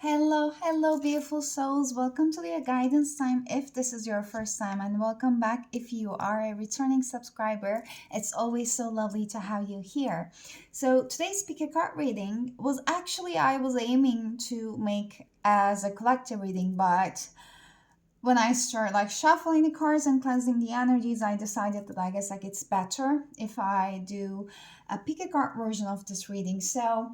Hello, beautiful souls. Welcome to Leoguidance time if this is your first time, and welcome back if you are a returning subscriber. It's always so lovely to have you here. So, today's pick a card reading was actually I was aiming to make as a collective reading, but when I start like shuffling the cards and cleansing the energies, I decided that I guess like it's better if I do a pick a card version of this reading. So,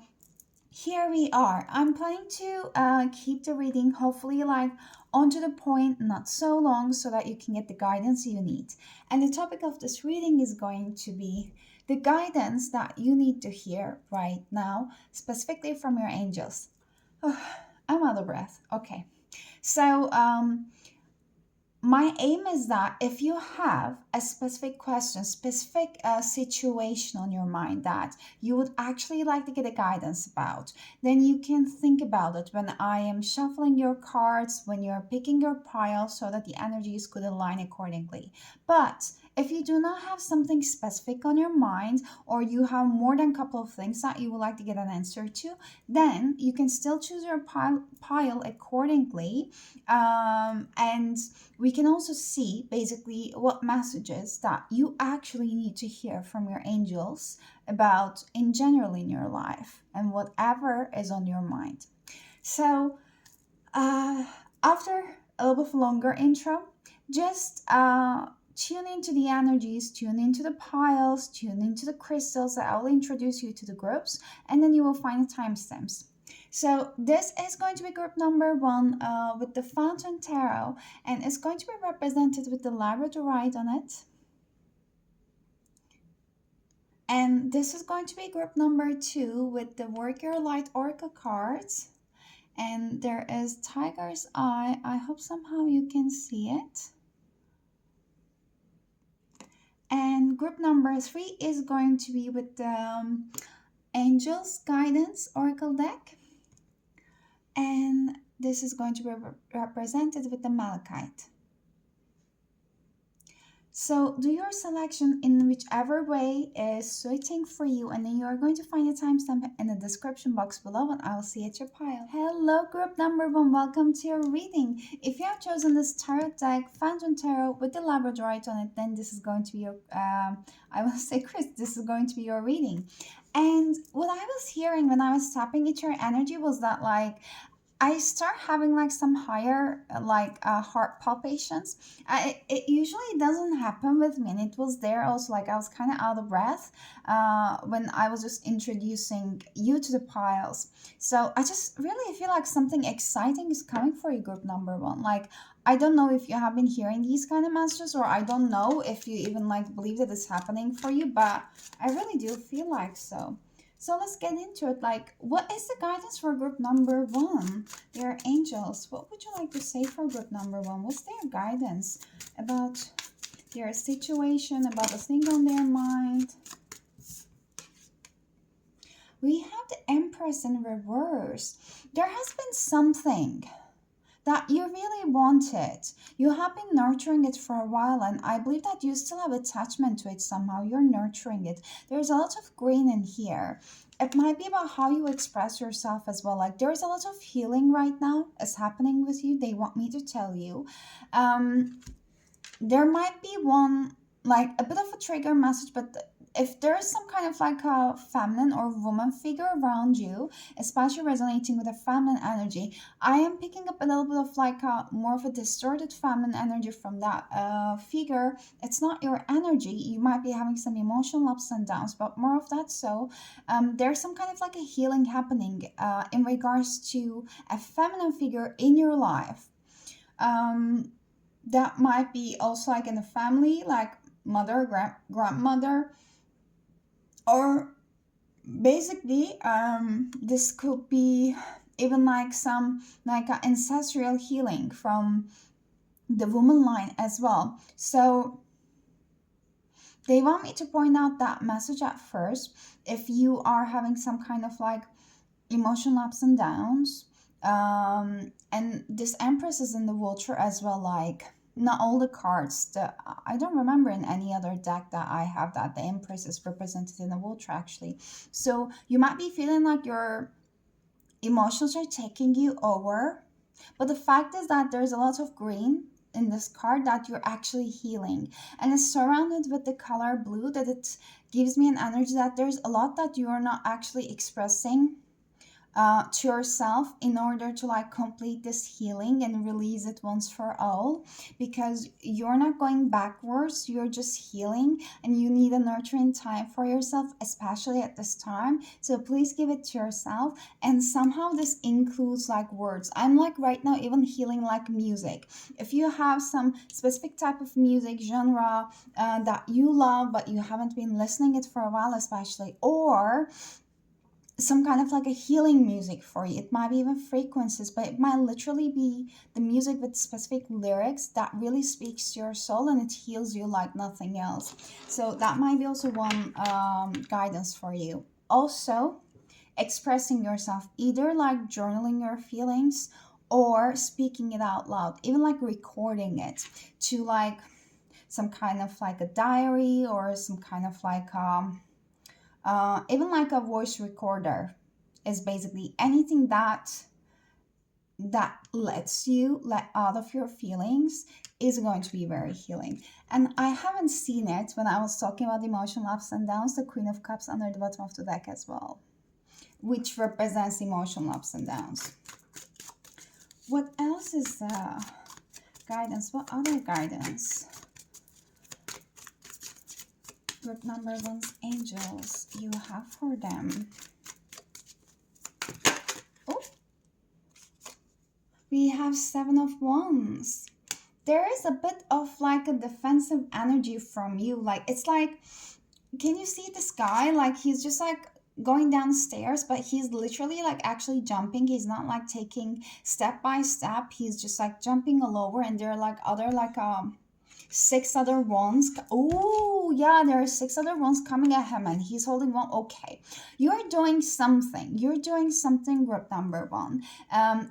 here we are. I'm planning to keep the reading hopefully like onto the point, not so long, so that you can get the guidance you need. And the topic of this reading is going to be the guidance that you need to hear right now, specifically from your angels. I'm out of breath. Okay. So, my aim is that if you have a specific question, specific situation on your mind that you would actually like to get a guidance about, then you can think about it when I am shuffling your cards, when you're picking your pile so that the energies could align accordingly. But if you do not have something specific on your mind, or you have more than a couple of things that you would like to get an answer to, then you can still choose your pile accordingly. And we can also see basically what messages that you actually need to hear from your angels about in general in your life and whatever is on your mind. So, uh, after a little bit longer intro, just tune into the energies, tune into the piles, tune into the crystals that I will introduce you to the groups, and then you will find the timestamps. So this is going to be group number one with the Fountain Tarot, and it's going to be represented with the Labradorite on it. And this is going to be group number two with the Work Your Light Oracle cards. And there is Tiger's Eye. I hope somehow you can see it. And group number three is going to be with the Angel's Guidance Oracle deck. And this is going to be represented with the Malachite. So do your selection in whichever way is suiting for you, and then you are going to find a timestamp in the description box below, and I'll see you at your pile. Hello, group number one. Welcome to your reading. If you have chosen this tarot deck, Phantom Tarot with the Labradorite on it, then this is going to be your, I will say, Chris, this is going to be your reading. And what I was hearing when I was tapping into your energy was that like, I start having like some higher heart palpitations. It usually doesn't happen with me, and it was there also like I was kind of out of breath when I was just introducing you to the piles. So I just really feel like something exciting is coming for you, group number one. Like I don't know if you have been hearing these kind of messages, or I don't know if you even like believe that it's happening for you, but I really do feel like so. So let's get into it. Like, what is the guidance for group number one? Their angels. What would you like to say for group number one? What's their guidance about their situation, about the thing on their mind? We have the Empress in reverse. There has been something that you really wanted. You have been nurturing it for a while, and I believe that you still have attachment to it somehow. You're nurturing it. There's a lot of green in here. It might be about how you express yourself as well. Like there's a lot of healing right now is happening with you. They want me to tell you. There might be one like a bit of a trigger message, but if there is some kind of like a feminine or woman figure around you, especially resonating with a feminine energy, I am picking up a little bit of like a more of a distorted feminine energy from that figure. It's not your energy. You might be having some emotional ups and downs, but more of that. So there's some kind of like a healing happening in regards to a feminine figure in your life. That might be also like in the family, like mother, grandmother, or basically this could be even like some like ancestral healing from the woman line as well. So they want me to point out that message at first. If you are having some kind of like emotional ups and downs, and this Empress is in the water as well, like not all the cards that I don't remember in any other deck that I have that the Empress is represented in the water actually. So you might be feeling like you're emotions are taking you over. But the fact is that there's a lot of green in this card that you're actually healing. And it's surrounded with the color blue, that it gives me an energy that there's a lot that you're not actually expressing to yourself in order to like complete this healing and release it once for all, because you're not going backwards, you're just healing, and you need a nurturing time for yourself, especially at this time. So please give it to yourself. And somehow this includes like words. I'm like right now even healing like music. If you have some specific type of music genre that you love but you haven't been listening it for a while, especially, or some kind of like a healing music for you. It might be even frequencies, but it might literally be the music with specific lyrics that really speaks to your soul and it heals you like nothing else. So that might be also one guidance for you. Also, expressing yourself, either like journaling your feelings or speaking it out loud, even like recording it to like some kind of like a diary or some kind of like even like a voice recorder is basically anything that lets you let out of your feelings is going to be very healing. And I haven't seen it when I was talking about emotional ups and downs, the Queen of Cups under the bottom of the deck as well, which represents emotional ups and downs. What else is guidance? What other guidance? Group number one's angels you have for them. Oh, we have Seven of Wands. There is a bit of like a defensive energy from you. Like, it's like, can you see this guy? Like, he's just like going downstairs, but he's literally like actually jumping. He's not like taking step by step. He's just like jumping all over, and there are like other like six other wands. Oh yeah, there are six other wands coming at him and he's holding one. Okay, you're doing something, group number one.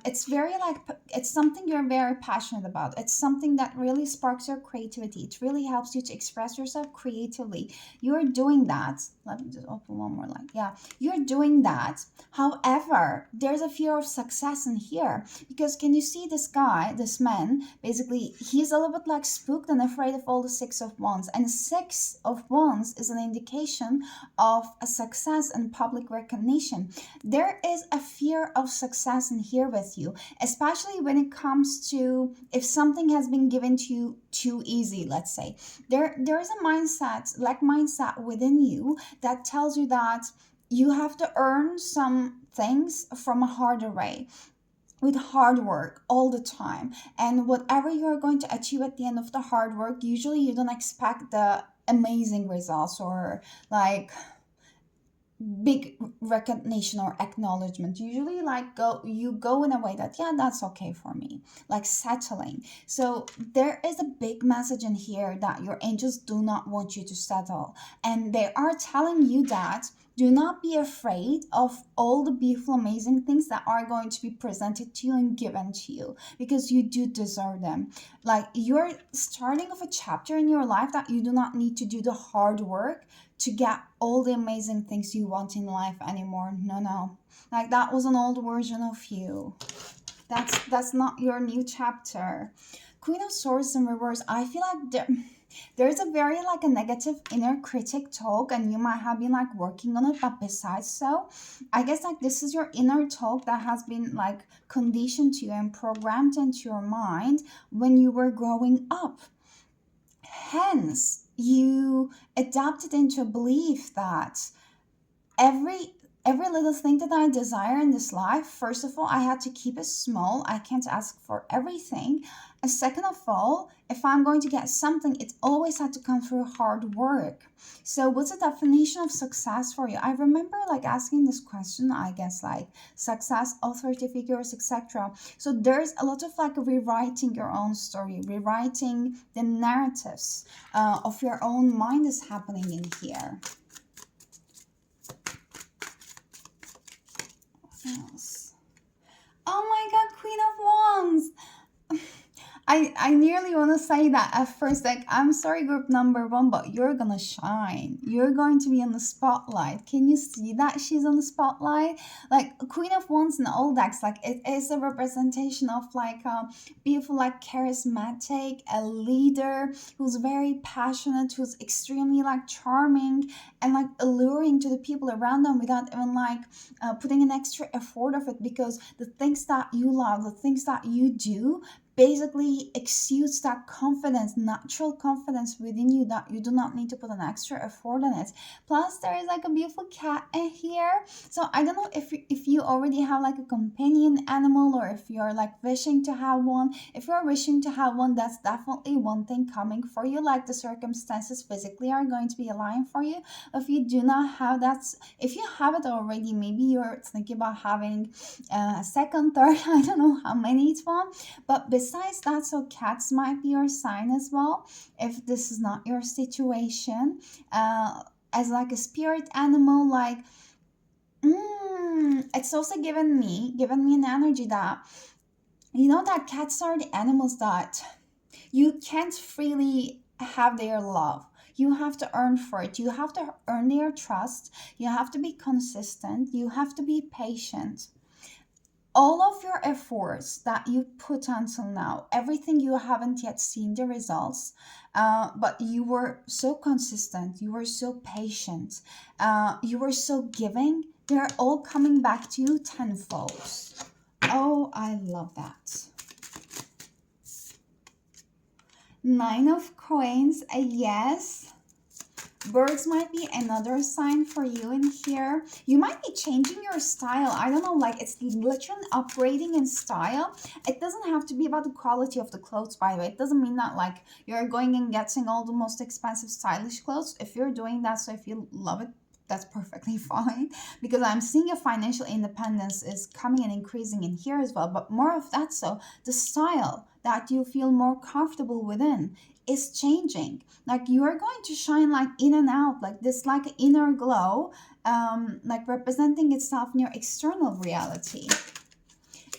It's very like, it's something you're very passionate about. It's something that really sparks your creativity. It really helps you to express yourself creatively. You're doing that. Let me just open one more line. Yeah, you're doing that. However, there's a fear of success in here, because can you see this guy, this man, basically he's a little bit like spooked and afraid of all the Six of Wands. And Six of Wands is an indication of a success and public recognition. There is a fear of success in here with you, especially when it comes to if something has been given to you too easy, let's say. There is a mindset within you that tells you that you have to earn some things from a harder way, with hard work all the time. And whatever you're going to achieve at the end of the hard work, usually you don't expect the amazing results or like big recognition or acknowledgement. Usually like you go in a way that, yeah, that's okay for me, like settling. So there is a big message in here that your angels do not want you to settle, and they are telling you that do not be afraid of all the beautiful, amazing things that are going to be presented to you and given to you, because you do deserve them. Like, you're starting of a chapter in your life that you do not need to do the hard work to get all the amazing things you want in life anymore. No. Like, that was an old version of you. That's not your new chapter. Queen of Swords in reverse. I feel like there's a very like a negative inner critic talk, and you might have been like working on it. But besides, so I guess like this is your inner talk that has been like conditioned to you and programmed into your mind when you were growing up. Hence, you adapted into a belief that every little thing that I desire in this life, first of all, I had to keep it small. I can't ask for everything. And second of all, if I'm going to get something, it always had to come through hard work. So what's the definition of success for you? I remember like asking this question, I guess, like success, authority figures, etc. So there's a lot of like rewriting your own story, rewriting the narratives of your own mind is happening in here. Else. Oh my god, Queen of Wands! I nearly want to say that at first, like, I'm sorry, group number one, but you're gonna shine. You're going to be on the spotlight. Can you see that she's on the spotlight? Like, Queen of Wands in all decks, like, it is a representation of, like, beautiful, like, charismatic, a leader who's very passionate, who's extremely, like, charming and, like, alluring to the people around them without even, like, putting an extra effort of it, because the things that you love, the things that you do, basically exudes that confidence, natural confidence within you, that you do not need to put an extra effort on it. Plus, there is like a beautiful cat in here. So I don't know if you already have like a companion animal, or if you're like wishing to have one. If you're wishing to have one, that's definitely one thing coming for you. Like, the circumstances physically are going to be aligned for you. If you do not have that, if you have it already, maybe you're thinking about having a second, third, I don't know how many it's one. But besides that, so cats might be your sign as well, if this is not your situation. As like a spirit animal, like, it's also given me an energy that, you know, that cats are the animals that you can't freely have their love. You have to earn for it. You have to earn their trust. You have to be consistent. You have to be patient. All of your efforts that you put until now, everything, you haven't yet seen the results, but you were so consistent, you were so patient, you were so giving, they're all coming back to you tenfold. Oh, I love that. Nine of coins, a yes. Birds might be another sign for you in here. You might be changing your style. I don't know, like, it's literally upgrading in style. It doesn't have to be about the quality of the clothes, by the way. It doesn't mean that, like, you're going and getting all the most expensive stylish clothes. If you're doing that, so if you love it, that's perfectly fine, because I'm seeing a financial independence is coming and increasing in here as well. But more of that, so the style that you feel more comfortable within is changing. Like, you are going to shine, like, in and out, like this, like, inner glow, like representing itself in your external reality.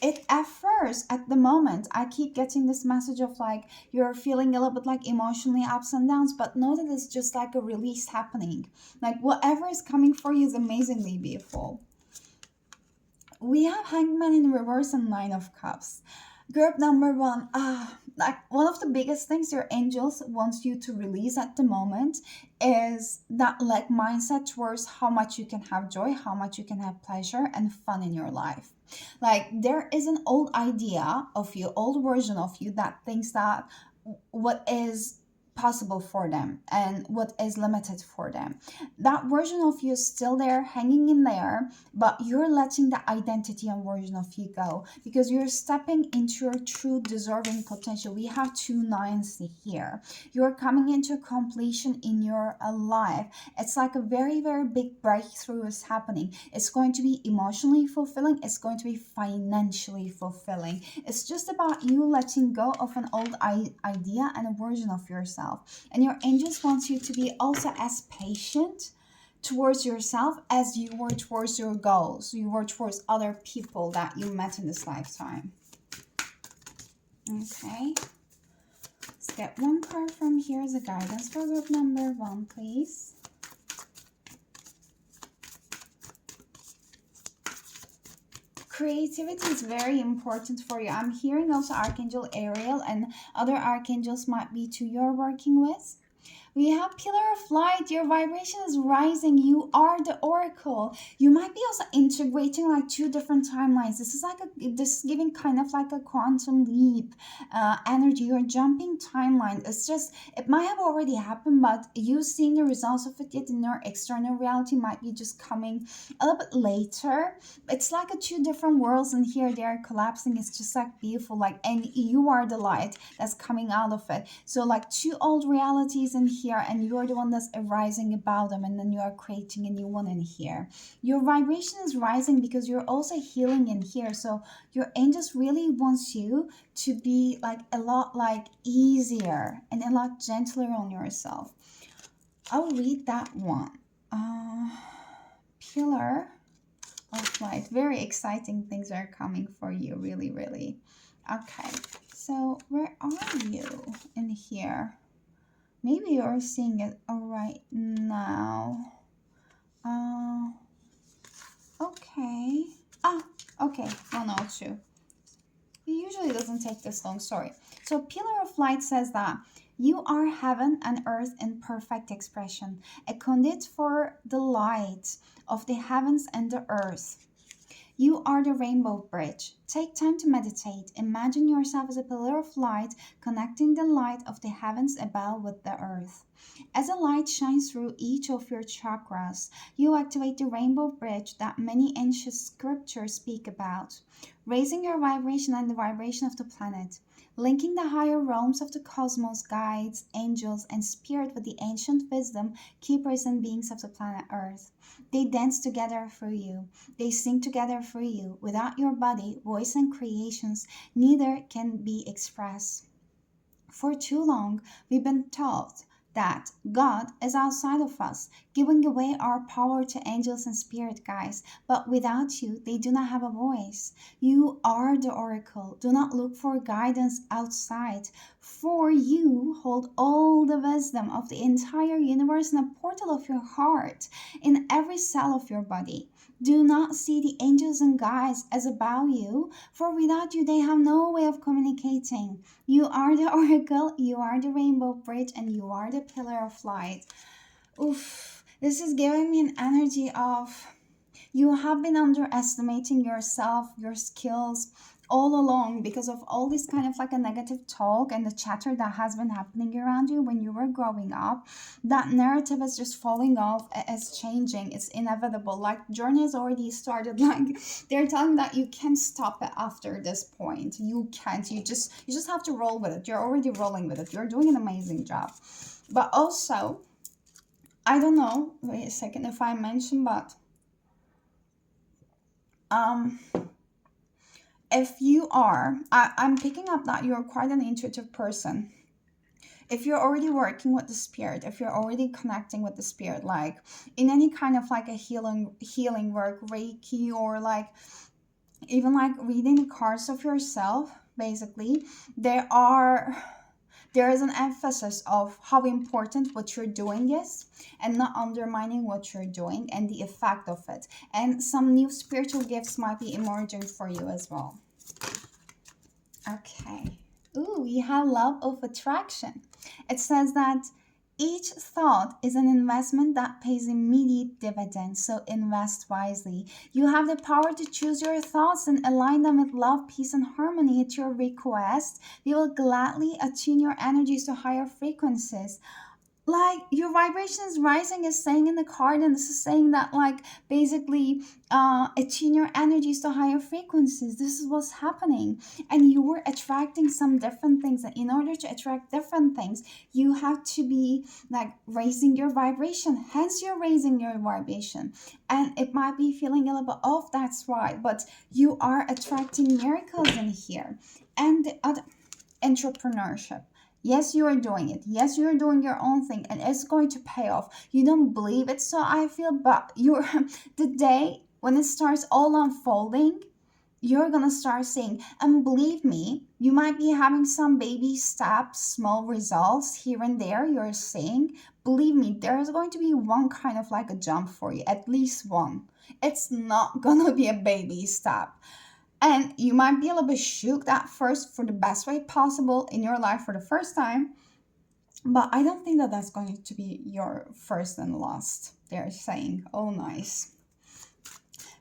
It, at first, at the moment, I keep getting this message of, like, you're feeling a little bit like emotionally ups and downs, but know that it's just like a release happening. Like, whatever is coming for you is amazingly beautiful. We have Hangman in reverse and Nine of Cups. Group number one, like, one of the biggest things your angels wants you to release at the moment is that, like, mindset towards how much you can have joy, how much you can have pleasure and fun in your life. Like, there is an old idea of you, old version of you, that thinks that what is possible for them and what is limited for them. That version of you is still there, hanging in there, but you're letting the identity and version of you go, because you're stepping into your true deserving potential. We have two nines here. You're coming into completion in your life. It's like a very, very big breakthrough is happening. It's going to be emotionally fulfilling. It's going to be financially fulfilling. It's just about you letting go of an old idea and a version of yourself. And your angels want you to be also as patient towards yourself as you were towards your goals, you were towards other people that you met in this lifetime. Okay, let's get one card from here as a guidance for group number one, please. Creativity is very important for you. I'm hearing also Archangel Ariel, and other archangels might be too you're working with. We have Pillar of Light. Your vibration is rising. You are the oracle. You might be also integrating like two different timelines. This is giving kind of like a quantum leap energy. You're jumping timeline. It's just, it might have already happened, but you seeing the results of it yet in your external reality might be just coming a little bit later. It's like a two different worlds, and here they are collapsing. It's just like beautiful, like, and you are the light that's coming out of it. So like two old realities in here, and you're the one that's arising about them, and then you are creating a new one in here. Your vibration is rising because you're also healing in here. So your angels really wants you to be like a lot like easier and a lot gentler on yourself. I'll read that one. Pillar of light. Very exciting things are coming for you, really, really. Okay, so where are you in here? Maybe you're seeing it right now. Uh, okay. Ah, okay. 102. It usually doesn't take this long, sorry. So Pillar of Light says that you are heaven and earth in perfect expression, a conduit for the light of the heavens and the earth. You are the rainbow bridge. Take time to meditate. Imagine yourself as a pillar of light connecting the light of the heavens above with the earth. As the light shines through each of your chakras, you activate the rainbow bridge that many ancient scriptures speak about, raising your vibration and the vibration of the planet, linking the higher realms of the cosmos, guides, angels, and spirit with the ancient wisdom, keepers, and beings of the planet Earth. They dance together for you. They sing together for you. Without your body, voice, and creations, neither can be expressed. For too long, we've been taught that God is outside of us, giving away our power to angels and spirit guides. But without you, they do not have a voice. You are the oracle. Do not look for guidance outside, for you hold all the wisdom of the entire universe in a portal of your heart, in every cell of your body. Do not see the angels and guides as above you, for without you, they have no way of communicating. You are the oracle, you are the rainbow bridge, and you are the pillar of light. Oof, this is giving me an energy of you have been underestimating yourself, your skills all along because of all this kind of like a negative talk and the chatter that has been happening around you when you were growing up. That narrative is just falling off, it's changing, it's inevitable. Like journey has already started. Like they're telling that you can't stop it after this point. You can't. You just have to roll with it. You're already rolling with it. You're doing an amazing job. But also, I don't know, wait a second if I mention, but um if you are I'm picking up that you're quite an intuitive person. If you're already working with the spirit, if you're already connecting with the spirit, like in any kind of like a healing work, reiki, or like even like reading the cards of yourself, basically there is an emphasis of how important what you're doing is and not undermining what you're doing and the effect of it. And some new spiritual gifts might be emerging for you as well. Okay. Ooh, we have love of attraction. It says that each thought is an investment that pays immediate dividends, so invest wisely. You have the power to choose your thoughts and align them with love, peace, and harmony at your request. You will gladly attune your energies to higher frequencies. Like your vibration is rising, is saying in the card, and this is saying that like basically attune your energies to higher frequencies. This is what's happening, and you were attracting some different things, and in order to attract different things you have to be like raising your vibration, hence you're raising your vibration. And it might be feeling a little bit off, that's right, but you are attracting miracles in here. And the other, entrepreneurship. Yes, you are doing it. Yes, you're doing your own thing and it's going to pay off. You don't believe it, so I feel, but you're the day when it starts all unfolding, you're gonna start seeing. And believe me, you might be having some baby steps, small results here and there you're seeing. Believe me, there's going to be one kind of like a jump for you, at least one. It's not gonna be a baby step. And you might be a little bit shook at first for the best way possible in your life for the first time. But I don't think that that's going to be your first and last. They're saying, oh, nice.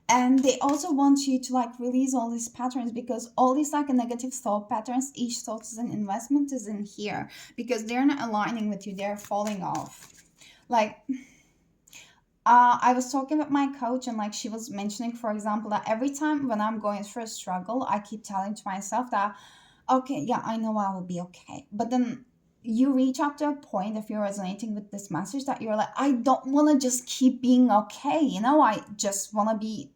And they also want you to like release all these patterns, because all these like negative thought patterns, each thought is an investment, is in here because they're not aligning with you. They're falling off. Like, I was talking with my coach, and like she was mentioning, for example, that every time when I'm going through a struggle, I keep telling to myself that, okay, yeah, I know I will be okay. But then you reach up to a point, if you're resonating with this message, that you're like, I don't want to just keep being okay. I just want to be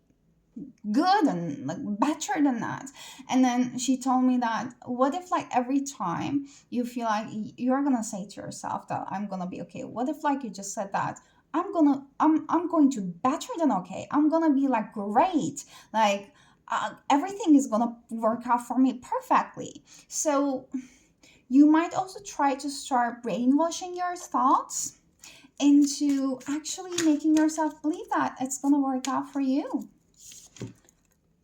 good and like better than that. And then she told me that, what if like every time you feel like you're gonna say to yourself that I'm gonna be okay, what if like you just said that, I'm going to better than okay. I'm gonna be like great. Like everything is gonna work out for me perfectly. So you might also try to start brainwashing your thoughts into actually making yourself believe that it's gonna work out for you.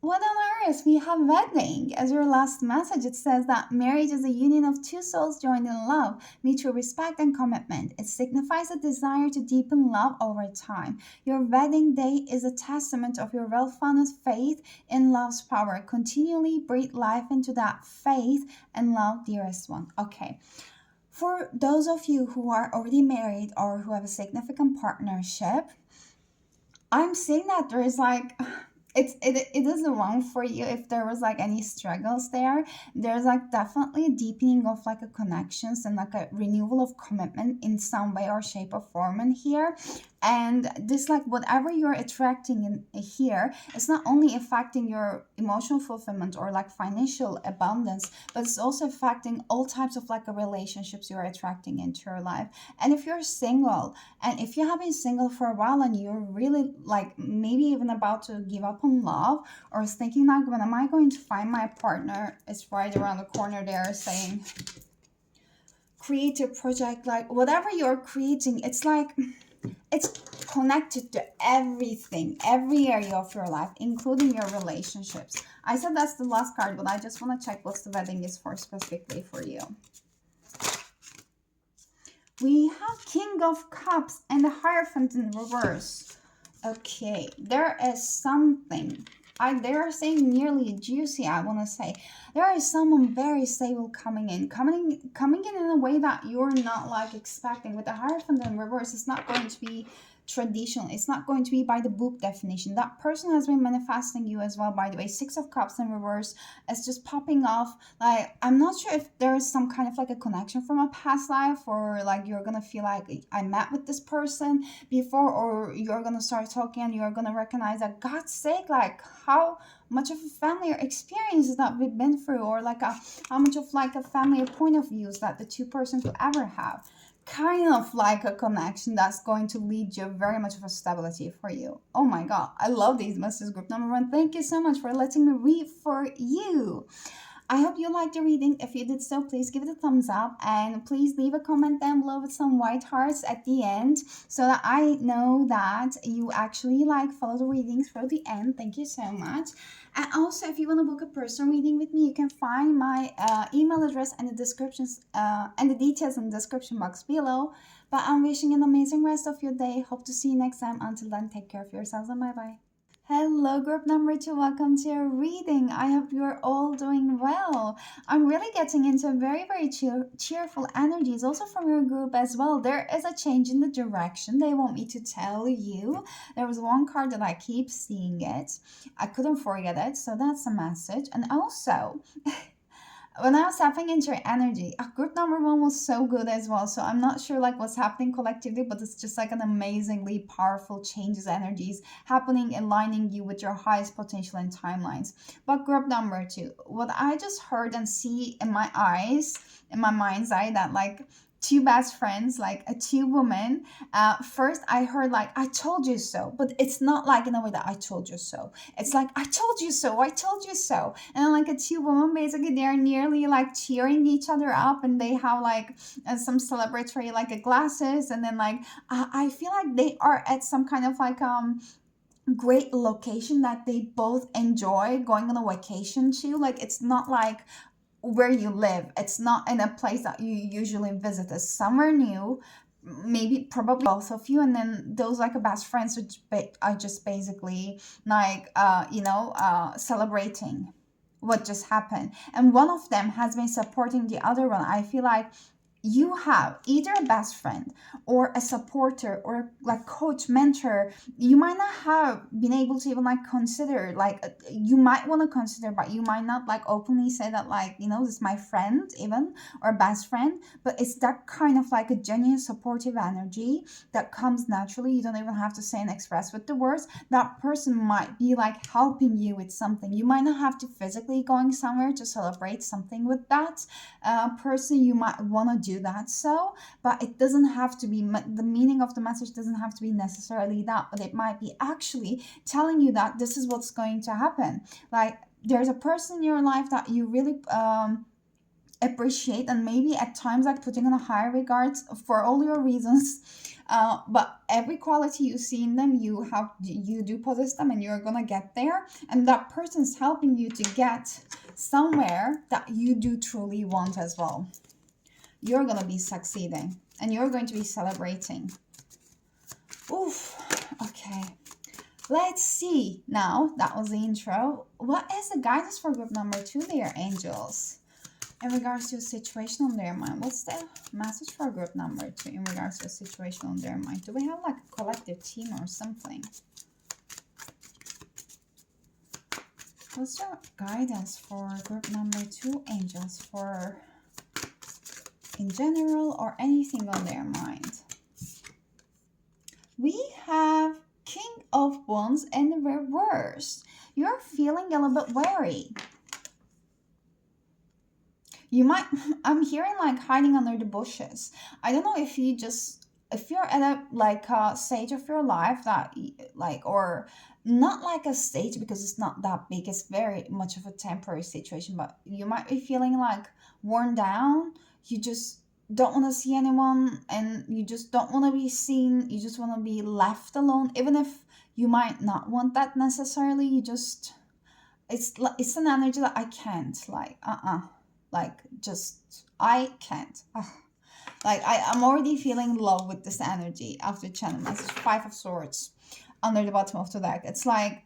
What on earth? We have wedding as your last message. It says that marriage is a union of two souls joined in love, mutual respect, and commitment. It signifies a desire to deepen love over time. Your wedding day is a testament of your well founded faith in love's power. Continually breathe life into that faith and love, dearest one. Okay. For those of you who are already married or who have a significant partnership, I'm seeing that there is like it is wrong for you if there was like any struggles there. There's like definitely a deepening of like a connections and like a renewal of commitment in some way or shape or form in here. And this like whatever you're attracting in here, it's not only affecting your emotional fulfillment or like financial abundance, but it's also affecting all types of like a relationships you're attracting into your life. And if you're single, and if you have been single for a while and you're really like maybe even about to give up on love or is thinking like, when am I going to find my partner? It's right around the corner there saying creative project, like whatever you're creating, it's like it's connected to everything, every area of your life, including your relationships. I said that's the last card, but I just want to check what the wedding is for specifically for you. We have King of Cups and the Hierophant in reverse. Okay, there is something. They are saying nearly juicy, I want to say. There is someone very stable coming in a way that you're not like expecting. With the Hierophant in reverse, it's not going to be traditional. It's not going to be by the book definition. That person has been manifesting you as well, by the way. Six of Cups in reverse is just popping off. Like, I'm not sure if there is some kind of like a connection from a past life, or like you're gonna feel like I met with this person before, or you're gonna start talking and you're gonna recognize that, God's sake, like how much of a family experience that we've been through, or like how much of like a family point of views that the two persons will ever have. Kind of like a connection that's going to lead you very much of a stability for you. Oh my god, I love these messages, group number one. Thank you so much for letting me read for you. I hope you liked the reading. If you did so, please give it a thumbs up and please leave a comment down below with some white hearts at the end so that I know that you actually like follow the readings through the end. Thank you so much. And also, if you want to book a personal reading with me, you can find my email address and the descriptions and the details in the description box below. But I'm wishing you an amazing rest of your day. Hope to see you next time. Until then, take care of yourselves and bye bye. Hello, group number two. Welcome to your reading. I hope you're all doing well. I'm really getting into very cheerful energies also from your group as well. There is a change in the direction they want me to tell you. There was one card that I keep seeing it. I couldn't forget it, so that's a message. And also, when I was tapping into your energy, group number one was so good as well. So I'm not sure like what's happening collectively, but it's just like an amazingly powerful changes energies happening, aligning you with your highest potential and timelines. But group number two, what I just heard and see in my eyes, in my mind's eye, that like two best friends, like a two women. First, I heard like I told you so, but it's not like in a way that I told you so. It's like I told you so, I told you so, and then, like a two women, basically they're nearly like cheering each other up, and they have like some celebratory like glasses, and then like I feel like they are at some kind of like great location that they both enjoy going on a vacation to. Like it's not like where you live. It's not in a place that you usually visit. It's somewhere new, maybe probably both of you, and then those like a best friends which are just basically like celebrating what just happened, and one of them has been supporting the other one. I feel like you have either a best friend or a supporter or like coach, mentor. You might not have been able to even like consider, like you might want to consider, but you might not like openly say that, like, this is my friend even, or best friend. But it's that kind of like a genuine supportive energy that comes naturally. You don't even have to say and express with the words. That person might be like helping you with something. You might not have to physically going somewhere to celebrate something with that person. You might want to do that. So, but it doesn't have to be, the meaning of the message doesn't have to be necessarily that, but it might be actually telling you that this is what's going to happen. Like, there's a person in your life that you really appreciate, and maybe at times like putting in a higher regards for all your reasons, but every quality you see in them, you do possess them, and you're gonna get there, and that person's helping you to get somewhere that you do truly want as well. You're gonna be succeeding, and you're going to be celebrating. Oof. Okay, let's see. Now that was the intro. What is the guidance for group number 2 there, angels, in regards to a situation on their mind? What's the message for group number 2 in regards to a situation on their mind? Do we have like a collective team or something? What's your guidance for group number 2, angels, for in general or anything on their mind? We have King of Wands in reverse. You're feeling a little bit wary. You might, I'm hearing like hiding under the bushes. I don't know if you're at a like a stage of your life that like, or not like a stage because it's not that big. It's very much of a temporary situation, but you might be feeling like worn down. You just don't want to see anyone, and you just don't want to be seen. You just want to be left alone, even if you might not want that necessarily. You just, it's an energy that I can't like, just I can't. Like I'm already feeling love with this energy after channel message 5 of Swords under the bottom of the deck. It's like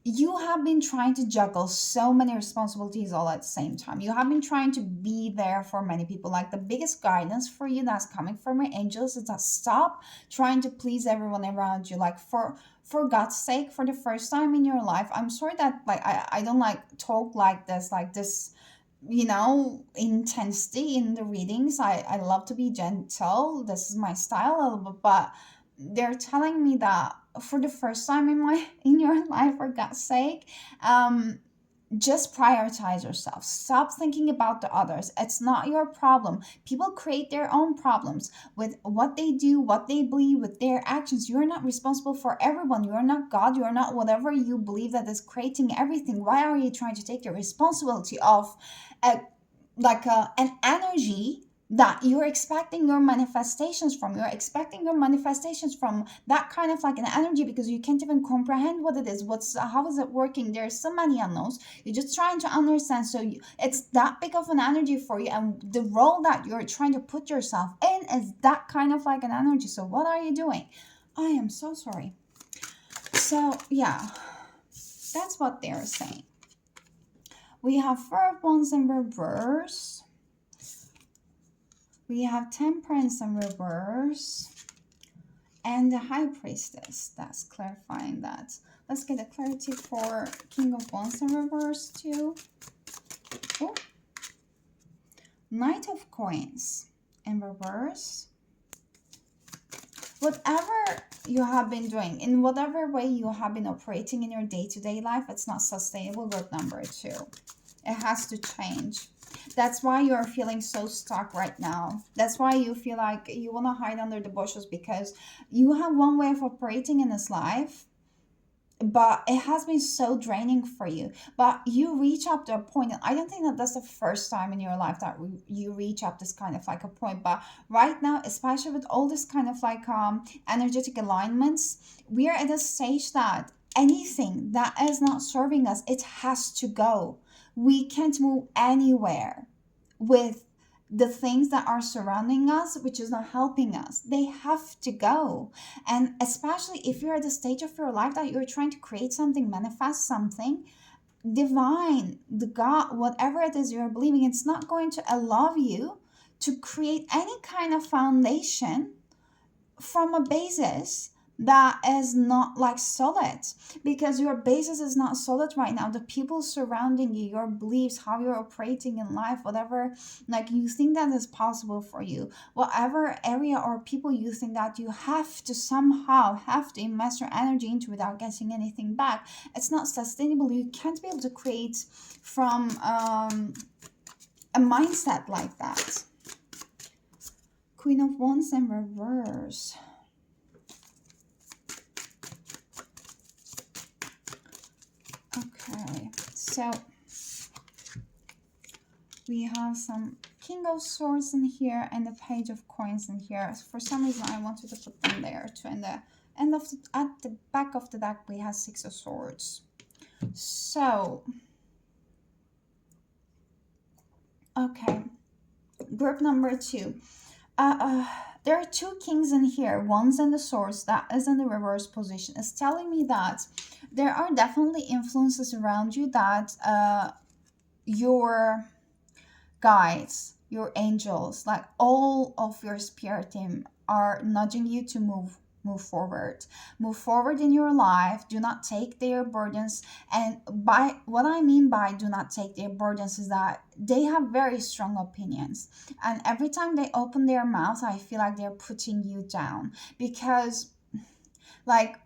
you have been trying to juggle so many responsibilities all at the same time. You have been trying to be there for many people. Like, the biggest guidance for you that's coming from your angels is that stop trying to please everyone around you. Like, for God's sake, for the first time in your life, I'm sorry that like I don't like talk like this, you know, intensity in the readings. I love to be gentle. This is my style a little bit, but they're telling me that for the first time in your life, for God's sake, just prioritize yourself. Stop thinking about the others. It's not your problem. People create their own problems with what they do, what they believe, with their actions. You're not responsible for everyone. You're not God. You're not whatever you believe that is creating everything. Why are you trying to take the responsibility of an energy that you're expecting your manifestations from? You're expecting your manifestations from that kind of like an energy because you can't even comprehend what it is. How is it working? There's so many unknowns. You're just trying to understand. So it's that big of an energy for you, and the role that you're trying to put yourself in is that kind of like an energy. So what are you doing? I am so sorry. So yeah, that's what they're saying. We have 4 of Wands in reverse. We have Temperance in reverse. And the High Priestess. That's clarifying that. Let's get a clarity for King of Wands in reverse too. Oh. Knight of Coins in reverse. Whatever you have been doing, in whatever way you have been operating in your day-to-day life, it's not sustainable. Group number 2. It has to change. That's why you're feeling so stuck right now. That's why you feel like you want to hide under the bushes, because you have one way of operating in this life, but it has been so draining for you. But you reach up to a point, and I don't think that that's the first time in your life that you reach up this kind of like a point. But right now, especially with all this kind of like energetic alignments, we are at a stage that anything that is not serving us, it has to go. We can't move anywhere with the things that are surrounding us, which is not helping us. They have to go. And especially if you're at the stage of your life that you're trying to create something, manifest something divine, the God, whatever it is you're believing, it's not going to allow you to create any kind of foundation from a basis that is not like solid, because your basis is not solid right now. The people surrounding you, your beliefs, how you're operating in life, whatever like you think that is possible for you, whatever area or people you think that you have to somehow have to invest your energy into without getting anything back, it's not sustainable. You can't be able to create from a mindset like that. Queen of Wands in reverse. Okay, so we have some King of Swords in here and the Page of Coins in here. For some reason, I wanted to put them there too. And the end of at the back of the deck, we have Six of Swords. So, okay, group number 2. There are two kings in here. One's in the swords, that is in the reverse position. It's telling me that there are definitely influences around you that your guides, your angels, like all of your spirit team are nudging you to move forward. Move forward in your life. Do not take their burdens. And by what I mean by do not take their burdens is that they have very strong opinions. And every time they open their mouth, I feel like they're putting you down. Because like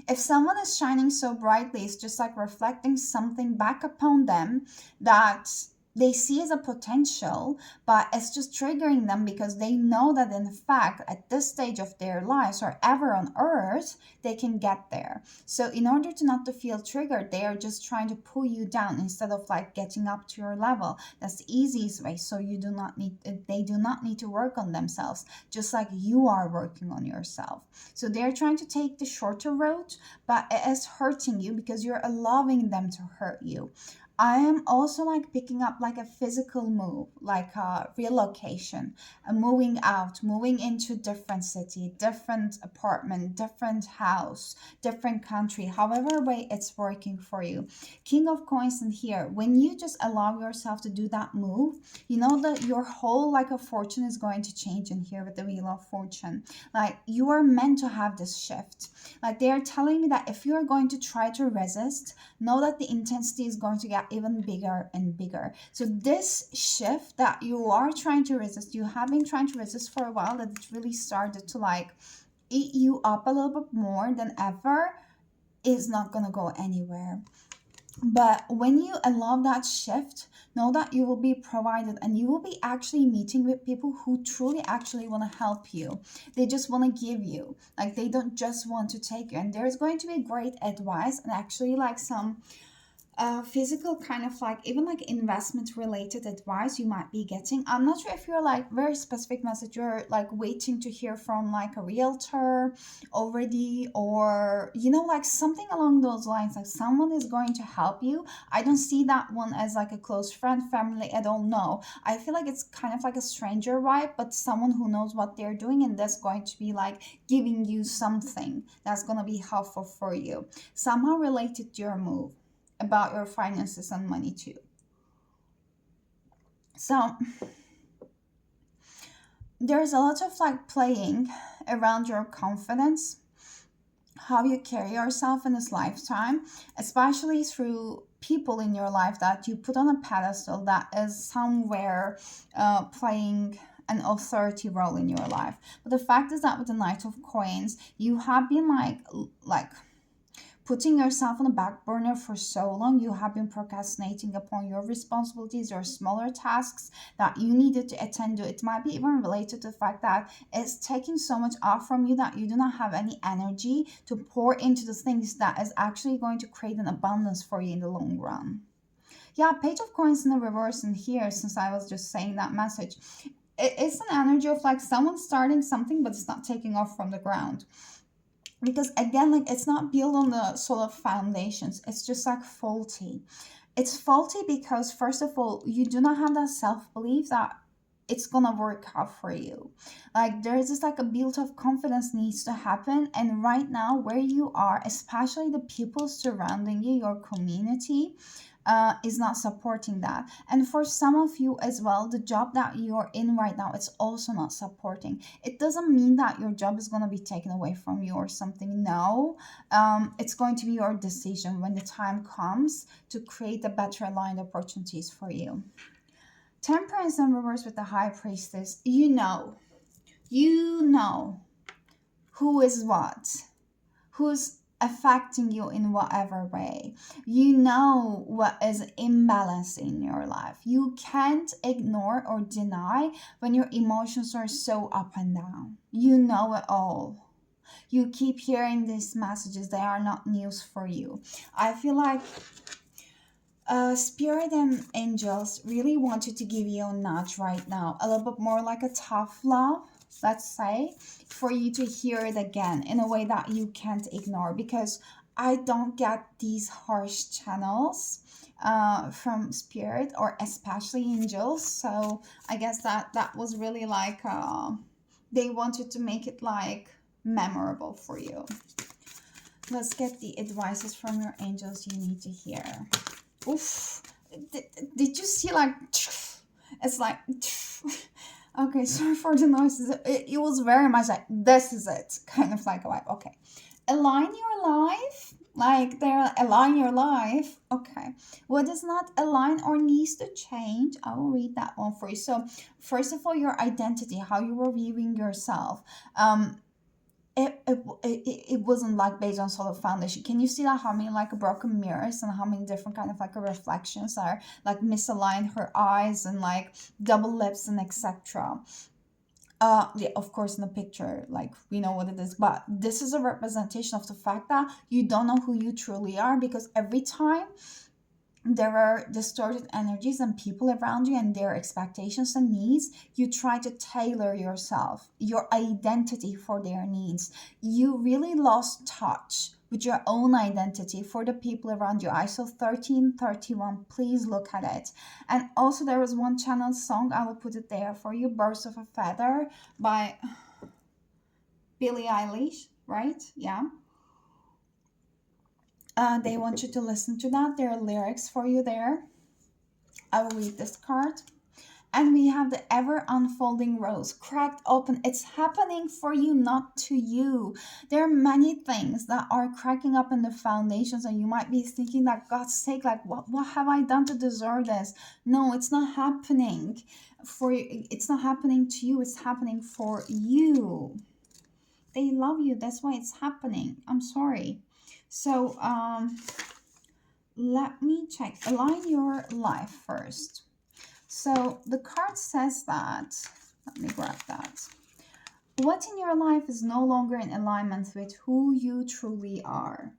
if someone is shining so brightly, it's just like reflecting something back upon them that they see as a potential, but it's just triggering them because they know that in fact at this stage of their lives or ever on earth they can get there. So in order to not to feel triggered, they are just trying to pull you down instead of like getting up to your level. That's the easiest way. So you do not need they do not need to work on themselves, just like you are working on yourself. So they're trying to take the shorter road, but it is hurting you because you're allowing them to hurt you. I am also like picking up like a physical move, like a relocation, a moving out, moving into different city, different apartment, different house, different country, however way it's working for you. King of Coins in here, when you just allow yourself to do that move, you know that your whole like a fortune is going to change in here with the Wheel of Fortune. Like you are meant to have this shift. Like they are telling me that if you are going to try to resist, know that the intensity is going to get even bigger and bigger. So this shift that you are trying to resist, you have been trying to resist for a while, that it really started to like eat you up a little bit more than ever, is not going to go anywhere. But when you allow that shift, know that you will be provided and you will be actually meeting with people who truly actually want to help you. They just want to give you, like they don't just want to take you. And there's going to be great advice and actually like some physical kind of like even like investment related advice you might be getting. I'm not sure if you're like very specific message you're like waiting to hear from like a realtor already, or you know like something along those lines, like someone is going to help you. I don't see that one as like a close friend, family at all. No, I feel like it's kind of like a stranger vibe, but someone who knows what they're doing and that's going to be like giving you something that's going to be helpful for you, somehow related to your move, about your finances and money too. So there's a lot of like playing around your confidence, how you carry yourself in this lifetime, especially through people in your life that you put on a pedestal that is somewhere playing an authority role in your life. But the fact is that with the Knight of Coins, you have been like putting yourself on the back burner for so long. You have been procrastinating upon your responsibilities or smaller tasks that you needed to attend to. It might be even related to the fact that it's taking so much off from you that you do not have any energy to pour into the things that is actually going to create an abundance for you in the long run. Yeah, Page of Coins in the reverse in here, since I was just saying that message. It's an energy of like someone starting something but it's not taking off from the ground, because again like it's not built on the solid foundations. It's just like faulty. It's faulty because first of all you do not have that self-belief that it's gonna work out for you. Like there's just like a build of confidence needs to happen, and right now where you are, especially the people surrounding you, your community, is not supporting that. And for some of you as well, the job that you're in right now, it's also not supporting. It doesn't mean that your job is going to be taken away from you or something. No, it's going to be your decision when the time comes to create the better aligned opportunities for you. Temperance in reverse with the High Priestess. You know who is what, who's affecting you in whatever way. You know what is imbalance in your life. You can't ignore or deny when your emotions are so up and down. You know it all. You keep hearing these messages, they are not news for you. I feel like spirit and angels really wanted to give you a nudge right now, a little bit more like a tough love, let's say, for you to hear it again in a way that you can't ignore, because I don't get these harsh channels from spirit or especially angels. So I guess that was really like they wanted to make it like memorable for you. Let's get the advices from your angels you need to hear. Oof. Did you see like it's like okay, sorry for the noises. It was very much like this is it, kind of like a vibe. Okay, align your life, like they're align your life. Okay, what does not align or needs to change? I will read that one for you. So first of all, your identity, how you were viewing yourself. It wasn't like based on solid foundation. Can you see that how many like broken mirrors and how many different kind of like reflections are like misaligned her eyes and like double lips and etc. Yeah, of course in the picture like we know what it is, but this is a representation of the fact that you don't know who you truly are, because every time there are distorted energies and people around you and their expectations and needs, you try to tailor yourself, your identity for their needs. You really lost touch with your own identity for the people around you. ISO 1331, please look at it. And also there was one channel song, I will put it there for you, Birds of a Feather by Billie Eilish, right? Yeah. They want you to listen to that. There are lyrics for you there. I will read this card. And we have the ever unfolding rose cracked open. It's happening for you, not to you. There are many things that are cracking up in the foundations, and you might be thinking that, God's sake, like what have I done to deserve this? No, it's not happening for you. It's not happening to you. It's happening for you. They love you. That's why it's happening. I'm sorry. So let me check. Align your life first. So the card says that, let me grab that. What in your life is no longer in alignment with who you truly are?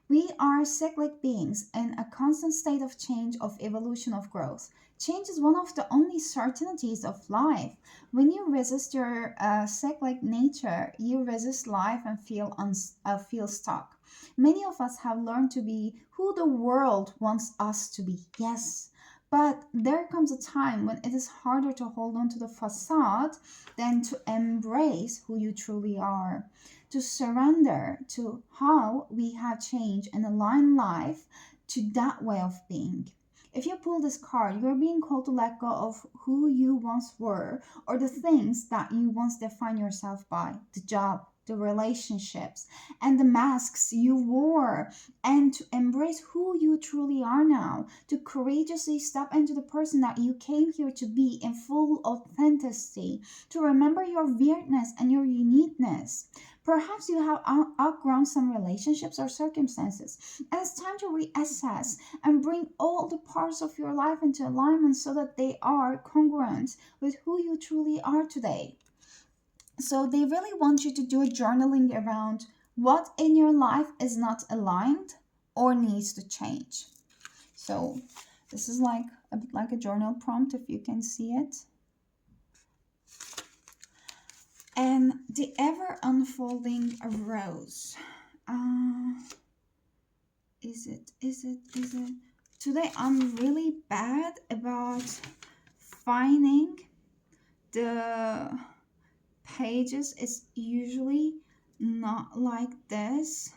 We are cyclic beings in a constant state of change, of evolution, of growth. Change is one of the only certainties of life. When you resist your cyclic nature, you resist life and feel stuck. Many of us have learned to be who the world wants us to be. Yes. But there comes a time when it is harder to hold on to the facade than to embrace who you truly are, to surrender to how we have changed and align life to that way of being. If you pull this card, you're being called to let go of who you once were or the things that you once defined yourself by, the job, the relationships, and the masks you wore, and to embrace who you truly are now, to courageously step into the person that you came here to be in full authenticity, to remember your weirdness and your uniqueness. Perhaps you have outgrown some relationships or circumstances, and it's time to reassess and bring all the parts of your life into alignment so that they are congruent with who you truly are today. So they really want you to do a journaling around what in your life is not aligned or needs to change. So this is like a bit like a journal prompt, if you can see it. And the ever unfolding rose. Is it? Today I'm really bad about finding the pages. It's usually not like this.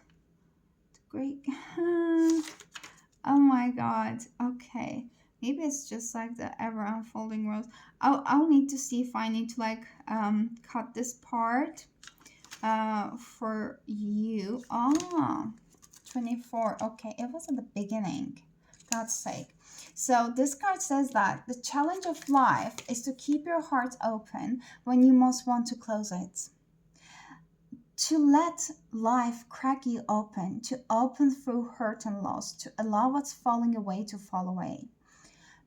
Great. Oh my god. Okay, maybe it's just like the ever unfolding rose. I'll need to see if I need to like cut this part for you. 24. Okay, it was at the beginning, God's sake. So this card says that the challenge of life is to keep your heart open when you most want to close it. to let life crack you open, to open through hurt and loss, to allow what's falling away to fall away.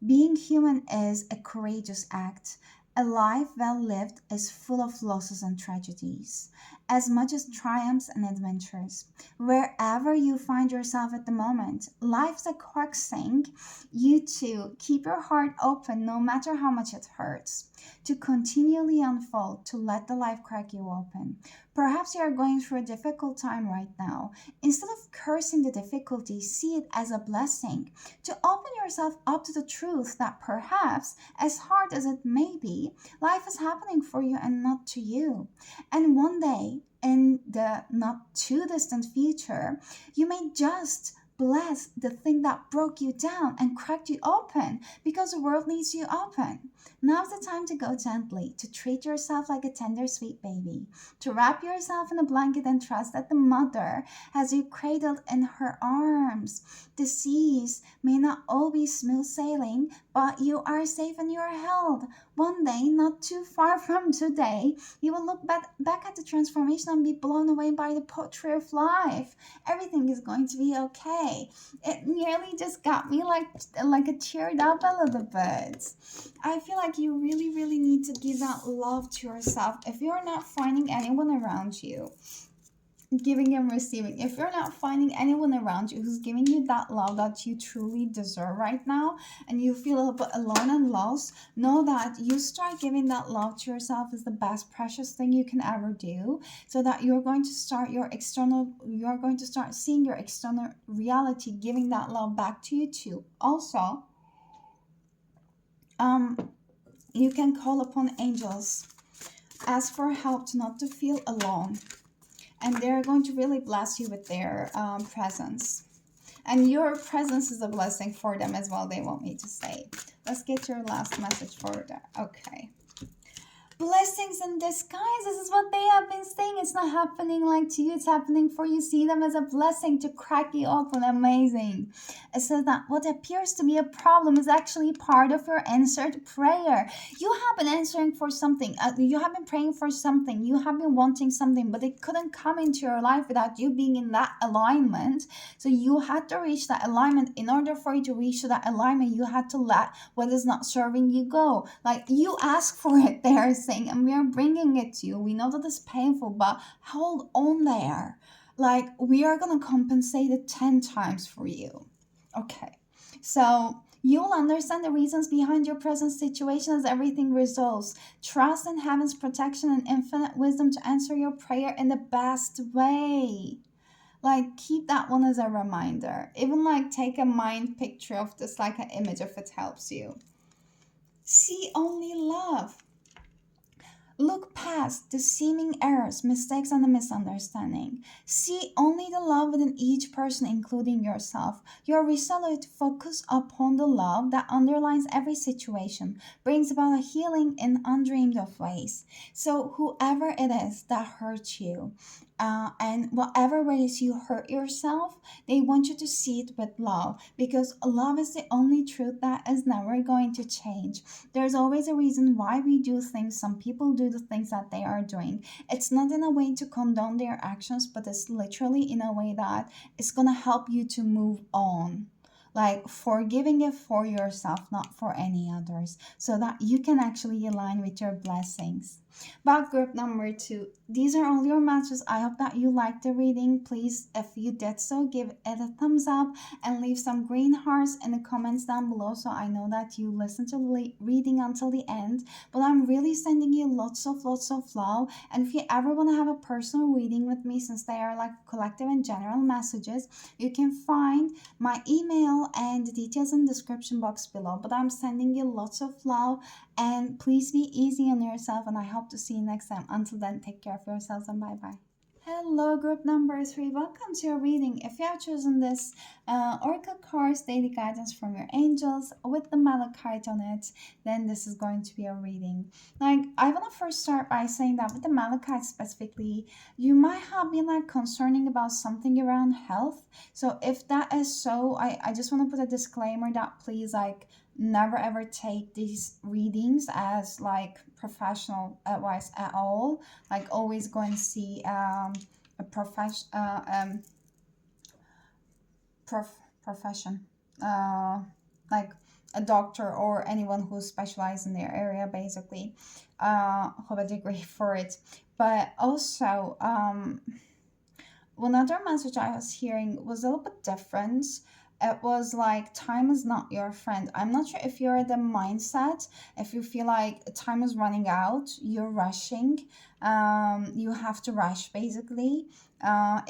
Being human is a courageous act. A life well lived is full of losses and tragedies, as much as triumphs and adventures. Wherever you find yourself at the moment, life's a coaxing you to keep your heart open no matter how much it hurts, to continually unfold, to let the life crack you open. Perhaps you are going through a difficult time right now. Instead of cursing the difficulty, see it as a blessing to open yourself up to the truth that perhaps, as hard as it may be, life is happening for you and not to you. And one day, in the not too distant future, you may just bless the thing that broke you down and cracked you open because the world needs you open. Now's the time to go gently, to treat yourself like a tender, sweet baby, to wrap yourself in a blanket and trust that the mother has you cradled in her arms. The seas may not all be smooth sailing, but you are safe and you are held. One day, not too far from today, you will look back at the transformation and be blown away by the poetry of life. Everything is going to be okay. It nearly just got me like a cheered up a little bit. I feel like you really, really need to give that love to yourself. If you're not finding anyone around you, giving and receiving. If you're not finding anyone around you who's giving you that love that you truly deserve right now, and you feel a little bit alone and lost, know that you start giving that love to yourself is the best precious thing you can ever do, so that you're going to start seeing your external reality giving that love back to you too. Also, you can call upon angels, ask for help to not to feel alone, and they're going to really bless you with their presence. And your presence is a blessing for them as well, they want me to say. Let's get your last message for that. Okay. Blessings in disguise. This is what they have been saying. It's not happening like to you. It's happening for you. See them as a blessing to crack you open. Amazing. It says that what appears to be a problem is actually part of your answered prayer. You have been answering for something. You have been praying for something. You have been wanting something, but it couldn't come into your life without you being in that alignment. So you had to reach that alignment. In order for you to reach that alignment, you had to let what is not serving you go. Like you ask for it there, and we are bringing it to you. We know that it's painful, but hold on there. Like we are going to compensate it 10 times for you. Okay. So you'll understand the reasons behind your present situation as everything resolves. Trust in heaven's protection and infinite wisdom to answer your prayer in the best way. Like keep that one as a reminder. Even like take a mind picture of this, like an image if it helps you. See only love. Look past the seeming errors, mistakes, and the misunderstanding. See only the love within each person, including yourself. Your resolute focus upon the love that underlines every situation brings about a healing in undreamed of ways. So, whoever it is that hurts you, and whatever ways you hurt yourself, they want you to see it with love, because love is the only truth that is never going to change. There's always a reason why we do things. Some people do the things that they are doing. It's not in a way to condone their actions, but it's literally in a way that it's going to help you to move on. Like forgiving it for yourself, not for any others, so that you can actually align with your blessings. Back group number 2. These are all your matches. I hope that you liked the reading. Please, if you did so, give it a thumbs up and leave some green hearts in the comments down below, so I know that you listened to the reading until the end. But I'm really sending you lots of love. And if you ever want to have a personal reading with me, since they are like collective and general messages, you can find my email and the details in the description box below. But I'm sending you lots of love, and please be easy on yourself, and I hope to see you next time. Until then, take care of yourselves and bye bye. Hello, group number 3. Welcome to your reading. If you have chosen this Oracle cards, daily guidance from your angels with the malachite on it, then this is going to be a reading. Like, I want to first start by saying that with the malachite specifically, you might have been like concerning about something around health. So if that is so, I just want to put a disclaimer that please, like, never ever take these readings as like professional advice at all. Like, always go and see a profession, like a doctor or anyone who specializes in their area, basically, have a degree for it. But also, another message I was hearing was a little bit different. It was like, time is not your friend. I'm not sure if you're in the mindset, if you feel like time is running out, you're rushing, you have to rush, basically,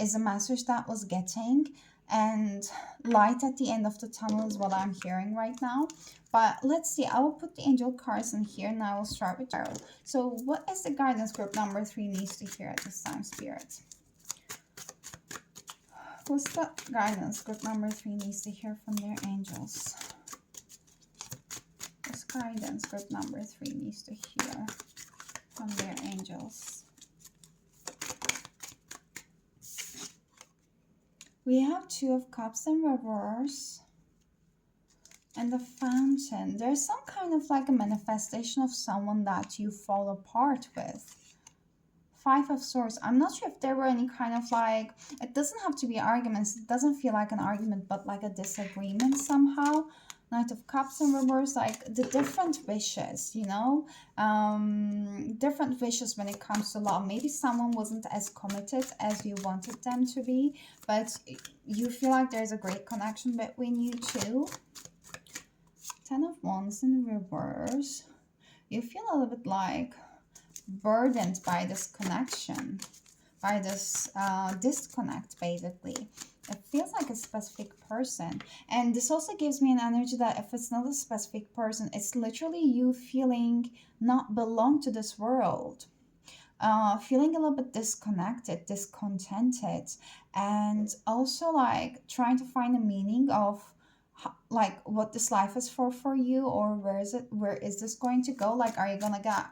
is a message that was getting. And light at the end of the tunnel is what I'm hearing right now. But let's see, I will put the angel cards in here and I will start with tarot. So what is the guidance group number 3 needs to hear at this time, Spirit? What's the guidance group number 3 needs to hear from their angels? What's guidance group number 3 needs to hear from their angels? We have 2 of Cups in reverse and the Fountain. There's some kind of like a manifestation of someone that you fall apart with. 5 of Swords. I'm not sure if there were any kind of like, it doesn't have to be arguments. It doesn't feel like an argument, but like a disagreement somehow. Knight of Cups in reverse, like the different wishes, you know, different wishes when it comes to love. Maybe someone wasn't as committed as you wanted them to be, but you feel like there's a great connection between you two. 10 of Wands in reverse. You feel a little bit like burdened by this connection, by this disconnect, basically. It feels like a specific person. And this also gives me an energy that if it's not a specific person, it's literally you feeling not belong to this world. Feeling a little bit disconnected, discontented, and also like trying to find a meaning of like what this life is for you, or where is this going to go? Like, are you gonna get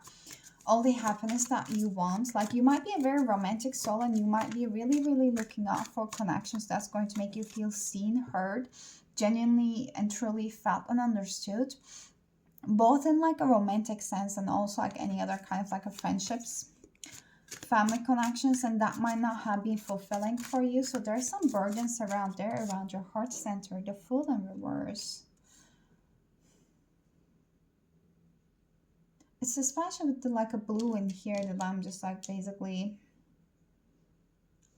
all the happiness that you want? Like, you might be a very romantic soul and you might be really, really looking out for connections that's going to make you feel seen, heard, genuinely and truly felt and understood, both in like a romantic sense and also like any other kind of like a friendships, family connections, and that might not have been fulfilling for you. So there's some burdens around there, around your heart center. The Fool in reverse. It's especially with the like a blue in here that I'm just like basically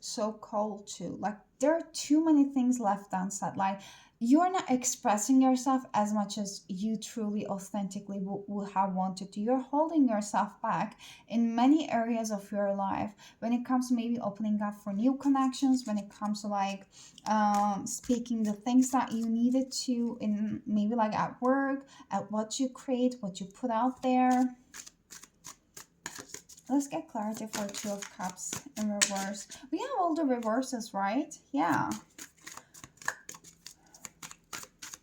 so cold to. Like, there are too many things left unsaid. Like, you're not expressing yourself as much as you truly authentically would have wanted to. You're holding yourself back in many areas of your life when it comes to maybe opening up for new connections, when it comes to like speaking the things that you needed to, in maybe like at work, at what you create, what you put out there. Let's get clarity for 2 of Cups in reverse. We have all the reverses, right? Yeah.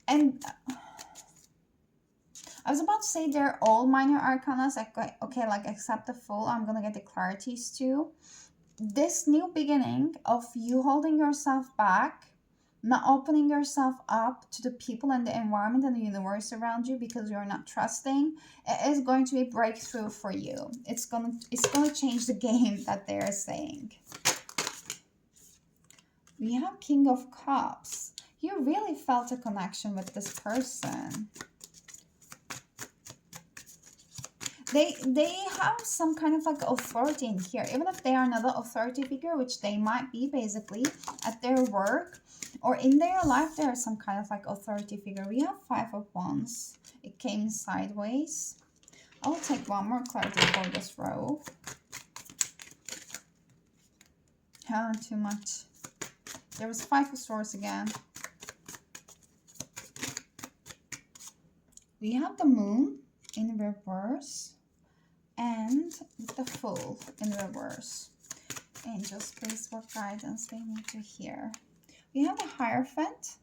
And I was about to say they're all minor arcanas. Like, okay, like except the Fool, I'm going to get the clarities too. This new beginning of you holding yourself back, not opening yourself up to the people and the environment and the universe around you because you're not trusting, it is going to be a breakthrough for you. It's gonna change the game that they're saying. We have King of Cups. You really felt a connection with this person. They have some kind of like authority in here, even if they are not an authority figure, which they might be basically at their work or in their life. There is some kind of like authority figure. We have 5 of Wands. It came sideways. I will take one more clarity for this row. Too much. There was 5 of Swords again. We have the Moon in reverse and the Fool in reverse. Angels, please, what guidance they need to hear. We have the Hierophant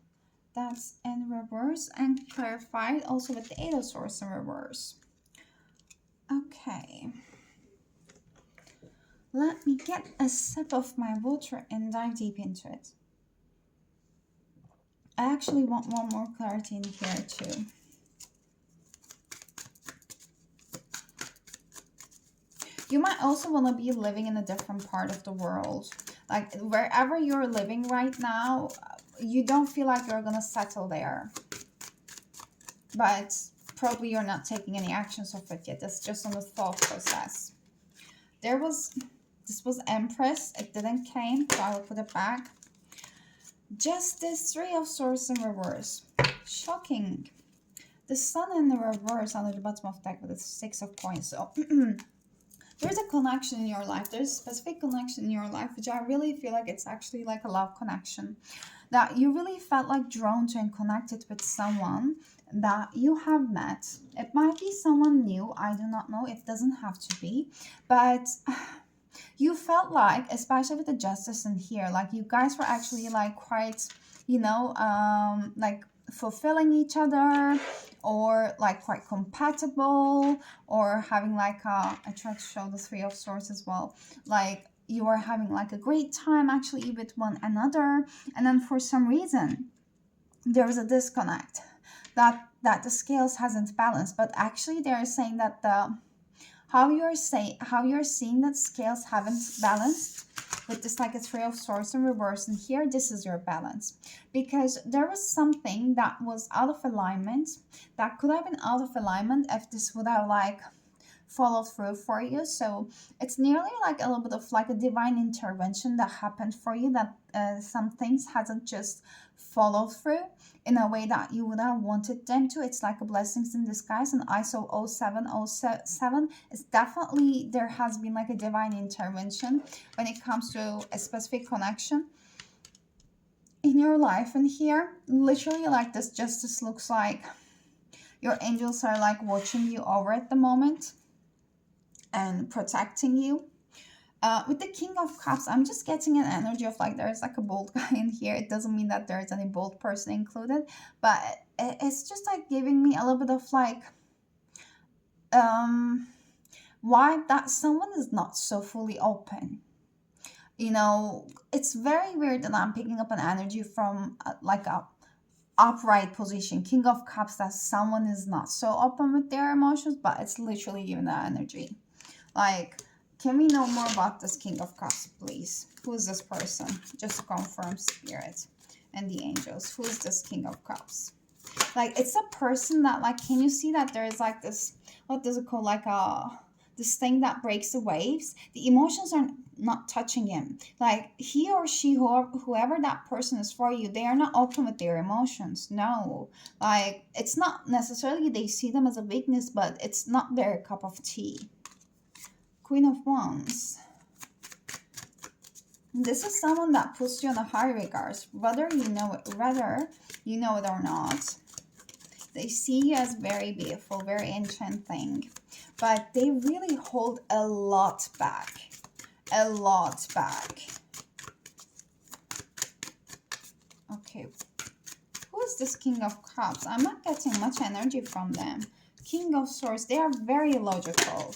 That's in reverse and clarified also with the Eight of Swords in reverse. Okay. Let me get a sip of my water and dive deep into it. I actually want one more clarity in here too. You might also want to be living in a different part of the world. Like wherever you're living right now, you don't feel like you're going to settle there. But probably you're not taking any actions of it yet. It's just on the thought process. This was Empress. It didn't came, so I will put it back. Justice, Three of Swords in reverse. Shocking. The Sun in the reverse under the bottom of the deck with the Six of Coins. So there's a connection in your life. There's a specific connection in your life, which I really feel like it's actually like a love connection. That you really felt like drawn to and connected with someone that you have met. It might be someone new. I do not know. It doesn't have to be. But you felt like, especially with the Justice in here, like you guys were actually like quite, like fulfilling each other, or like quite compatible, or having like I tried to show the Three of Swords as well, like you are having like a great time actually with one another, and then for some reason there is a disconnect, that the scales hasn't balanced. But actually they're saying that the how you're seeing that scales haven't balanced with this like a Three of Swords in reverse, and here this is your balance, because there was something that was out of alignment, that could have been out of alignment if this would have like followed through for you. So it's nearly like a little bit of like a divine intervention that happened for you, that some things hasn't just followed through in a way that you would have wanted them to. It's like a blessings in disguise. And ISO 0707 is definitely, there has been like a divine intervention when it comes to a specific connection in your life. And here literally like this Justice looks like your angels are like watching you over at the moment and protecting you. With the King of Cups, I'm just getting an energy of like there's like a bold guy in here. It doesn't mean that there's any bold person included, but it's just like giving me a little bit of like why that someone is not so fully open. You know, it's very weird that I'm picking up an energy from like a upright position, King of Cups, that someone is not so open with their emotions, but it's literally giving that energy. Like, can we know more about this King of Cups, please? Who is this person? Just to confirm, Spirit and the angels. Who is this King of Cups? Like, it's a person that, like, can you see that there is like this, what does it call, like this thing that breaks the waves? The emotions are not touching him. Like, he or she, whoever that person is for you, they are not open with their emotions. No. Like, it's not necessarily they see them as a weakness, but it's not their cup of tea. Queen of Wands. This is someone that puts you in a high regards, whether you know it or not. They see you as very beautiful, very enchanting, but they really hold a lot back. A lot back. Okay. Who is this King of Cups? I'm not getting much energy from them. King of Swords. They are very logical.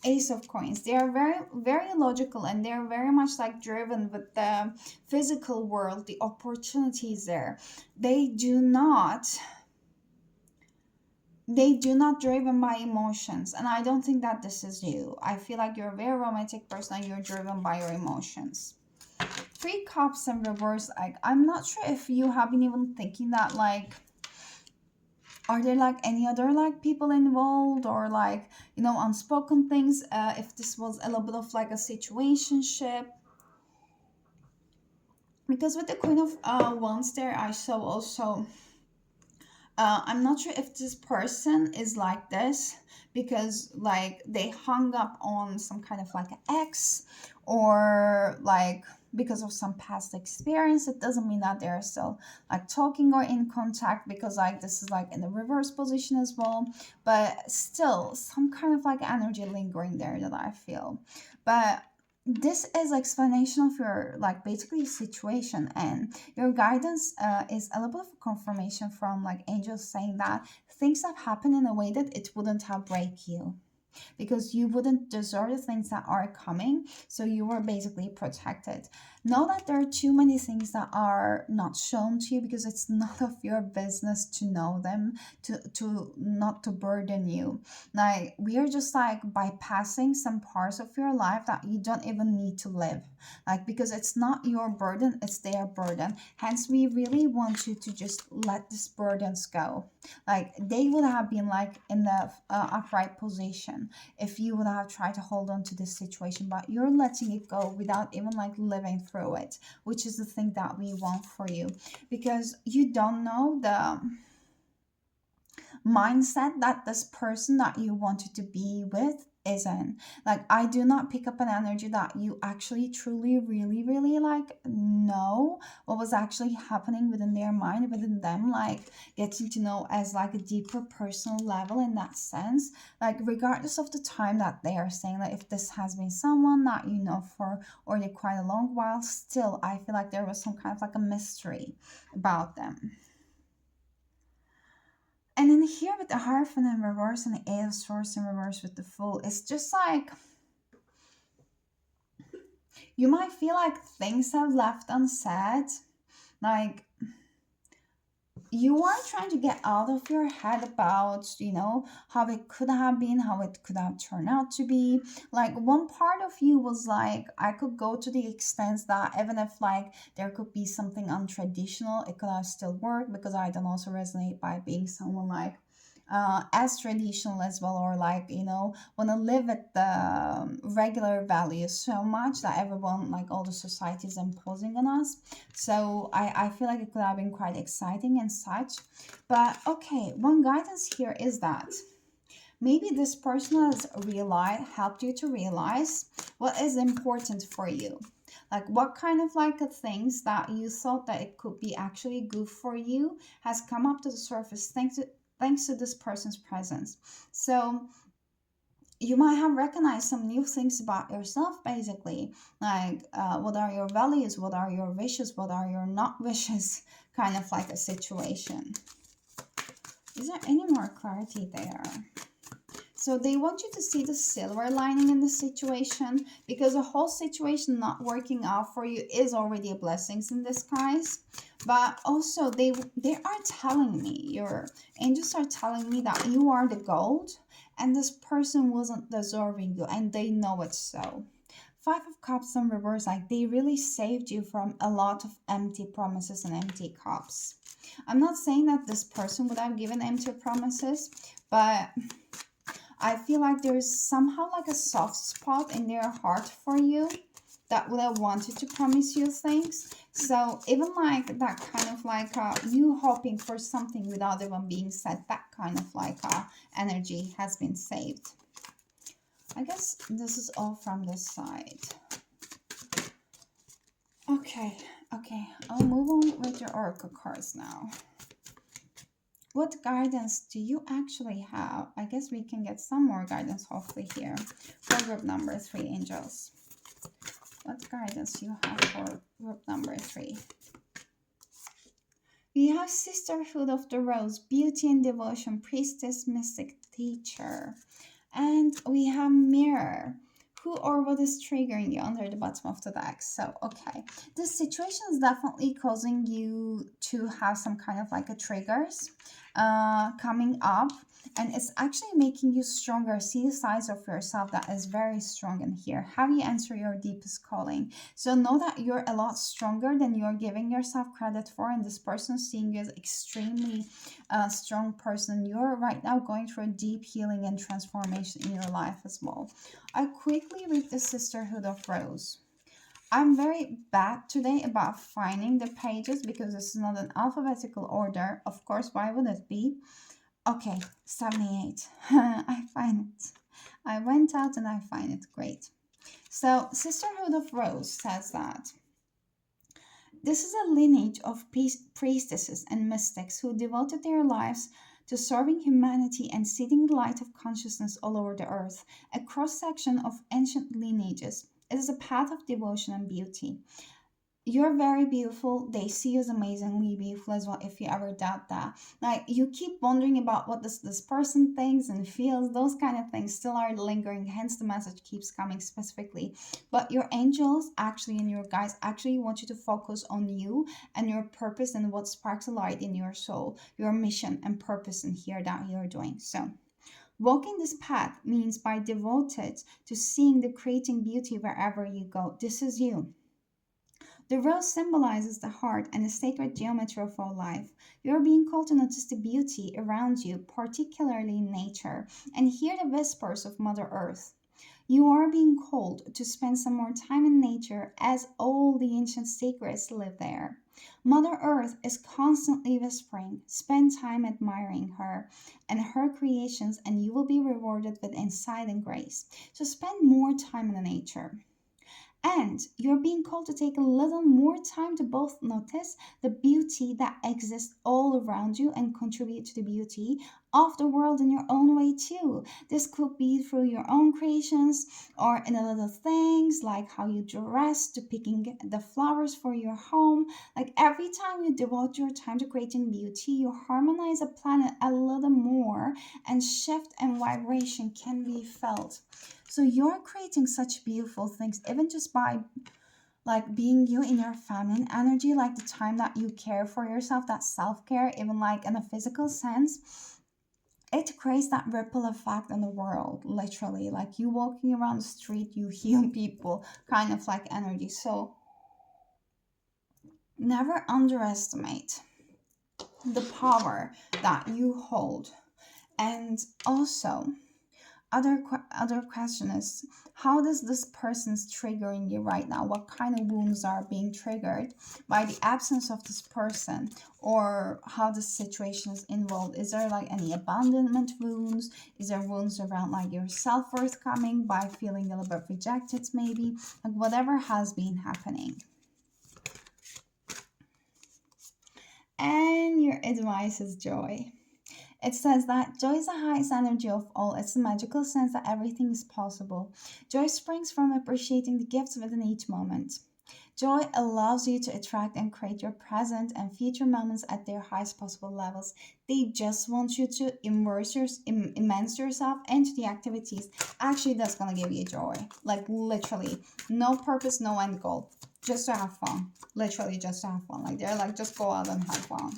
Ace of Coins. They are very, very logical, and they're very much like driven with the physical world, the opportunities there. They do not driven by emotions, and I don't think that this is you. I feel like you're a very romantic person and you're driven by your emotions. Three Cups in reverse. Like, I'm not sure if you have been even thinking that, like, are there like any other like people involved, or like, you know, unspoken things, if this was a little bit of like a situationship? Because with the Queen of Wands there, I saw also I'm not sure if this person is like this because like they hung up on some kind of like an ex, or like because of some past experience. It doesn't mean that they're still like talking or in contact, because like this is like in the reverse position as well, but still some kind of like energy lingering there that I feel. But this is explanation of your like basically situation, and your guidance is a little bit of confirmation from like angels saying that things have happened in a way that it wouldn't have break you, because you wouldn't deserve the things that are coming. So you were basically protected. Know that there are too many things that are not shown to you because it's not of your business to know them, to not to burden you. Like we are just like bypassing some parts of your life that you don't even need to live. Like because it's not your burden, it's their burden. Hence we really want you to just let these burdens go. Like they would have been like in the upright position if you would have tried to hold on to this situation, but you're letting it go without even like living through it, which is the thing that we want for you, because you don't know the mindset that this person that you wanted to be with is in. Like I do not pick up an energy that you actually truly really really like know what was actually happening within their mind, within them, like getting to know as like a deeper personal level in that sense. Like regardless of the time that they are saying, like if this has been someone that you know for already quite a long while, still I feel like there was some kind of like a mystery about them. And then here with the Hierophant in reverse and the Eight of Swords in reverse with the Fool, it's just like you might feel like things have left unsaid. Like you are trying to get out of your head about, you know, how it could have been, how it could have turned out to be. Like one part of you was like, I could go to the extent that even if like there could be something untraditional, it could have still worked, because I don't also resonate by being someone like as traditional as well, or like you know want to live at the regular values so much that everyone like all the society is imposing on us. So I feel like it could have been quite exciting and such. But okay, one guidance here is that maybe this person has realized, helped you to realize what is important for you. Like what kind of like a things that you thought that it could be actually good for you has come up to the surface thanks to this person's presence. So you might have recognized some new things about yourself, basically, like what are your values, what are your wishes, what are your not wishes, kind of like a situation. Is there any more clarity there? So they want you to see the silver lining in the situation, because the whole situation not working out for you is already a blessings in disguise. But also they are telling me, your angels are telling me that you are the gold and this person wasn't deserving you, and they know it so. Five of Cups in reverse, like they really saved you from a lot of empty promises and empty cups. I'm not saying that this person would have given empty promises, but I feel like there's somehow like a soft spot in their heart for you that would have wanted to promise you things. So even like that kind of like you hoping for something without even being said, that kind of like energy has been saved. I guess this is all from this side. Okay, okay, I'll move on with your oracle cards now. What guidance do you actually have? I guess we can get some more guidance hopefully here for group number 3, angels. What guidance you have for group number 3? We have Sisterhood of the Rose, Beauty and Devotion, Priestess, Mystic, Teacher. And we have Mirror. Who or what is triggering you under the bottom of the deck? So, okay. This situation is definitely causing you to have some kind of like a triggers coming up. And it's actually making you stronger. See the size of yourself that is very strong in here. How you answer your deepest calling. So know that you're a lot stronger than you're giving yourself credit for. And this person seeing you as extremely strong person. You're right now going through a deep healing and transformation in your life as well. I quickly read the Sisterhood of Rose. I'm very bad today about finding the pages because it's not an alphabetical order. Of course, why would it be? Okay, 78. I find it. I went out and I find it. Great. So, Sisterhood of Rose says that this is a lineage of priestesses and mystics who devoted their lives to serving humanity and seeding the light of consciousness all over the earth, a cross section of ancient lineages. It is a path of devotion and beauty. You're very beautiful. They see you as amazingly beautiful as well, if you ever doubt that. Like, you keep wondering about what this person thinks and feels. Those kind of things still are lingering, hence the message keeps coming specifically. But your angels actually and your guides actually want you to focus on you and your purpose and what sparks a light in your soul, your mission and purpose in here that you're doing. So walking this path means by devoted to seeing the creating beauty wherever you go. This is you. The rose symbolizes the heart and the sacred geometry of all life. You are being called to notice the beauty around you, particularly in nature, and hear the whispers of Mother Earth. You are being called to spend some more time in nature as all the ancient secrets live there. Mother Earth is constantly whispering, spend time admiring her and her creations, and you will be rewarded with insight and grace. So spend more time in the nature. And you're being called to take a little more time to both notice the beauty that exists all around you and contribute to the beauty of the world in your own way too. This could be through your own creations or in the little things like how you dress to picking the flowers for your home. Like every time you devote your time to creating beauty, you harmonize a planet a little more and shift and vibration can be felt. So you're creating such beautiful things, even just by like being you in your feminine energy, like the time that you care for yourself, that self care, even like in a physical sense. It creates that ripple effect in the world, literally. Like you walking around the street, you heal people, kind of like energy. So never underestimate the power that you hold. And also, other question is, how does this person's triggering you right now? What kind of wounds are being triggered by the absence of this person, or how the situation is involved? Is there like any abandonment wounds? Is there wounds around like your self-worth coming by feeling a little bit rejected, maybe? Like whatever has been happening. And your advice is joy. It says that joy is the highest energy of all. It's a magical sense that everything is possible. Joy springs from appreciating the gifts within each moment. Joy allows you to attract and create your present and future moments at their highest possible levels. They just want you to immerse yourself into the activities. Actually, that's going to give you joy. Like literally, no purpose, no end goal. Just to have fun. Literally, just to have fun. Like they're like, just go out and have fun.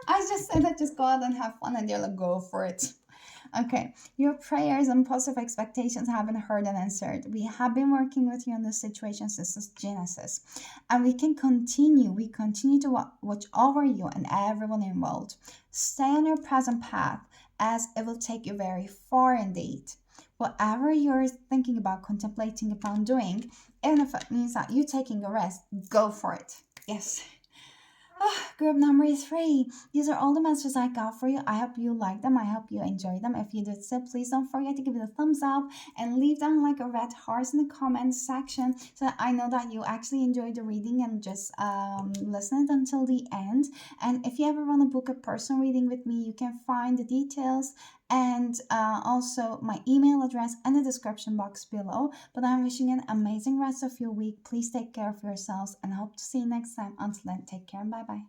I just said that, just go out and have fun, and they're like, go for it. Okay, your prayers and positive expectations have been heard and answered. We have been working with you on this situation since Genesis, and we continue to watch over you and everyone involved. Stay on your present path, as it will take you very far indeed. Whatever you're thinking about contemplating upon doing, even if it means that you taking a rest, go for it. Yes. Group number 3. These are all the messages I got for you. I hope you like them. I hope you enjoy them. If you did so, please don't forget to give it a thumbs up and leave down like a red heart in the comments section so that I know that you actually enjoyed the reading and just listened until the end. And if you ever want to book a personal reading with me, you can find the details and also my email address in the description box below. But I'm wishing an amazing rest of your week. Please take care of yourselves and hope to see you next time. Until then, take care and bye bye.